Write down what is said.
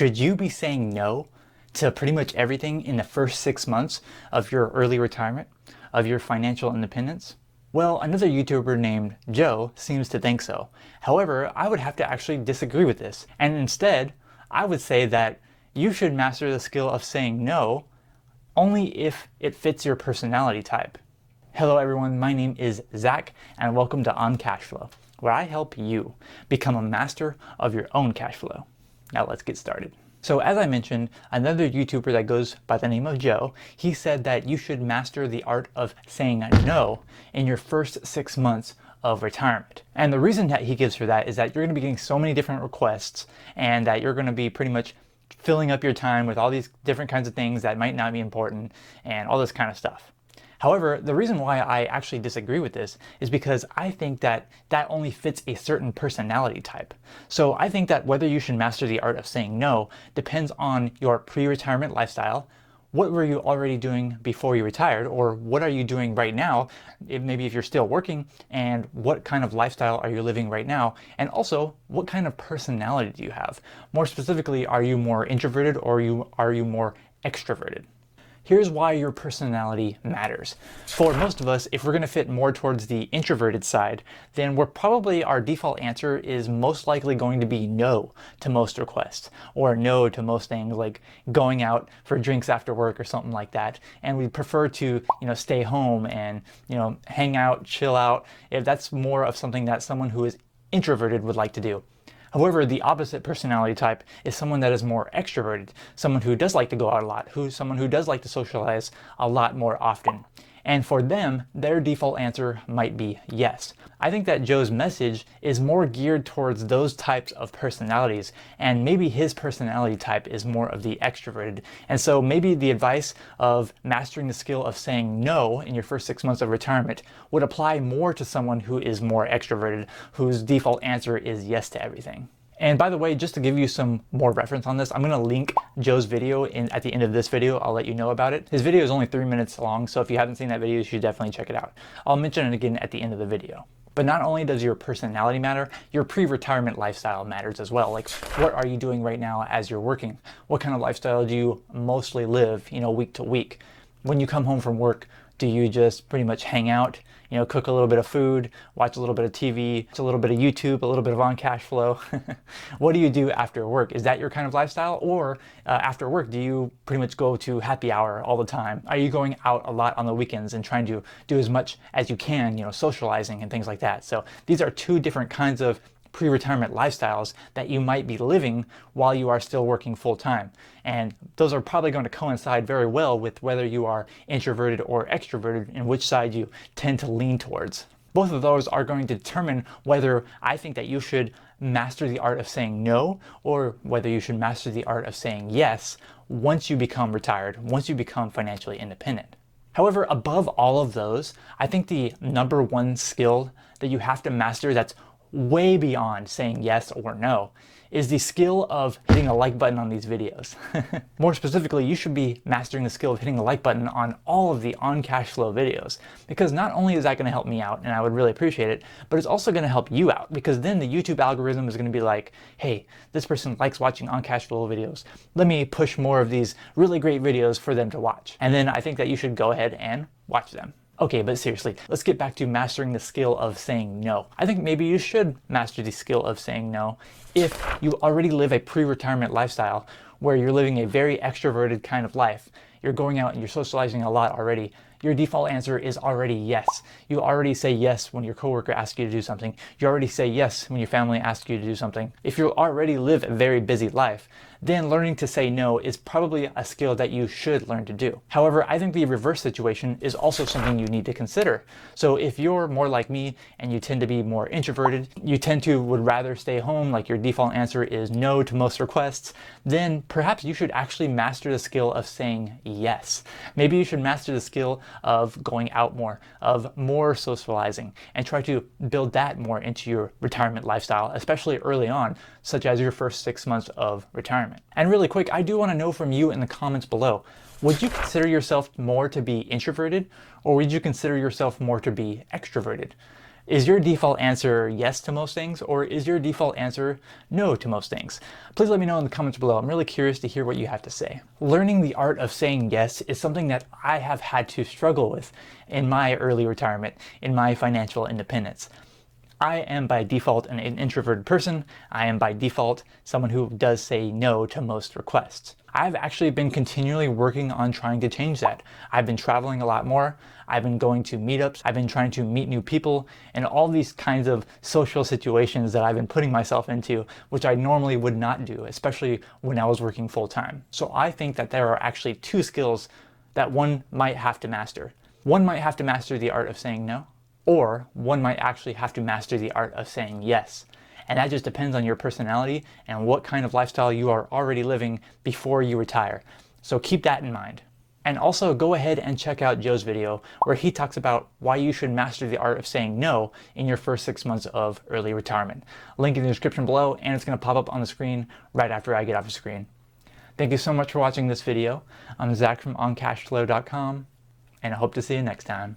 Should you be saying no to pretty much everything in the first 6 months of your early retirement, of your financial independence? Well, another YouTuber named Joe seems to think so. However, I would have to actually disagree with this. And instead, I would say that you should master the skill of saying no only if it fits your personality type. Hello everyone, my name is Zach and welcome to On Cash Flow, where I help you become a master of your own cash flow. Now let's get started. So as I mentioned, another YouTuber that goes by the name of Joe, he said that you should master the art of saying no in your first 6 months of retirement. And the reason that he gives for that is that you're going to be getting so many different requests and that you're going to be pretty much filling up your time with all these different kinds of things that might not be important and all this kind of stuff. However, the reason why I actually disagree with this is because I think that that only fits a certain personality type. So I think that whether you should master the art of saying no depends on your pre-retirement lifestyle. What were you already doing before you retired, or what are you doing right now, maybe if you're still working, and what kind of lifestyle are you living right now, and also what kind of personality do you have? More specifically, are you more introverted or are you more extroverted? Here's why your personality matters. For most of us, if we're going to fit more towards the introverted side, then our default answer is most likely going to be no to most requests, or no to most things like going out for drinks after work or something like that. And we prefer to, stay home and, hang out, chill out, if that's more of something that someone who is introverted would like to do. However, the opposite personality type is someone that is more extroverted, someone who does like to go out a lot, someone who does like to socialize a lot more often. And for them, their default answer might be yes. I think that Joe's message is more geared towards those types of personalities, and maybe his personality type is more of the extroverted. And so maybe the advice of mastering the skill of saying no in your first 6 months of retirement would apply more to someone who is more extroverted, whose default answer is yes to everything. And by the way, just to give you some more reference on this, I'm going to link Joe's video at the end of this video. I'll let you know about it. His video is only 3 minutes long, so if you haven't seen that video, you should definitely check it out. I'll mention it again at the end of the video. But not only does your personality matter, your pre-retirement lifestyle matters as well. Like, what are you doing right now as you're working? What kind of lifestyle do you mostly live, week to week? When you come home from work, do you just pretty much hang out, cook a little bit of food, watch a little bit of TV, watch a little bit of YouTube, a little bit of On Cash Flow? What do you do after work? Is that your kind of lifestyle? Or after work, do you pretty much go to happy hour all the time? Are you going out a lot on the weekends and trying to do as much as you can, socializing and things like that? So these are two different kinds of pre-retirement lifestyles that you might be living while you are still working full-time. And those are probably going to coincide very well with whether you are introverted or extroverted and which side you tend to lean towards. Both of those are going to determine whether I think that you should master the art of saying no, or whether you should master the art of saying yes once you become retired, once you become financially independent. However, above all of those, I think the number one skill that you have to master that's way beyond saying yes or no is the skill of hitting a like button on these videos. More specifically, you should be mastering the skill of hitting the like button on all of the On Cash Flow videos, because not only is that going to help me out, and I would really appreciate it, but it's also going to help you out, because then the YouTube algorithm is going to be like, hey, this person likes watching On Cash Flow videos. Let me push more of these really great videos for them to watch. And then I think that you should go ahead and watch them. Okay, but seriously, let's get back to mastering the skill of saying no. I think maybe you should master the skill of saying no if you already live a pre-retirement lifestyle where you're living a very extroverted kind of life. You're going out and you're socializing a lot already. Your default answer is already yes. You already say yes when your coworker asks you to do something. You already say yes when your family asks you to do something. If you already live a very busy life, then learning to say no is probably a skill that you should learn to do. However, I think the reverse situation is also something you need to consider. So if you're more like me and you tend to be more introverted, you would rather stay home, like your default answer is no to most requests, then perhaps you should actually master the skill of saying yes. Maybe you should master the skill of going out more, of more socializing, and try to build that more into your retirement lifestyle, especially early on, such as your first 6 months of retirement. And really quick, I do want to know from you in the comments below, would you consider yourself more to be introverted, or would you consider yourself more to be extroverted? Is your default answer yes to most things, or is your default answer no to most things? Please let me know in the comments below. I'm really curious to hear what you have to say. Learning the art of saying yes is something that I have had to struggle with in my early retirement, in my financial independence. I am by default an introverted person. I am by default someone who does say no to most requests. I've actually been continually working on trying to change that. I've been traveling a lot more. I've been going to meetups. I've been trying to meet new people and all these kinds of social situations that I've been putting myself into, which I normally would not do, especially when I was working full time. So I think that there are actually two skills that one might have to master. One might have to master the art of saying no, or one might actually have to master the art of saying yes. And that just depends on your personality and what kind of lifestyle you are already living before you retire. So keep that in mind. And also go ahead and check out Joe's video where he talks about why you should master the art of saying no in your first 6 months of early retirement. Link in the description below, and it's going to pop up on the screen right after I get off the screen. Thank you so much for watching this video. I'm Zach from OnCashFlow.com, and I hope to see you next time.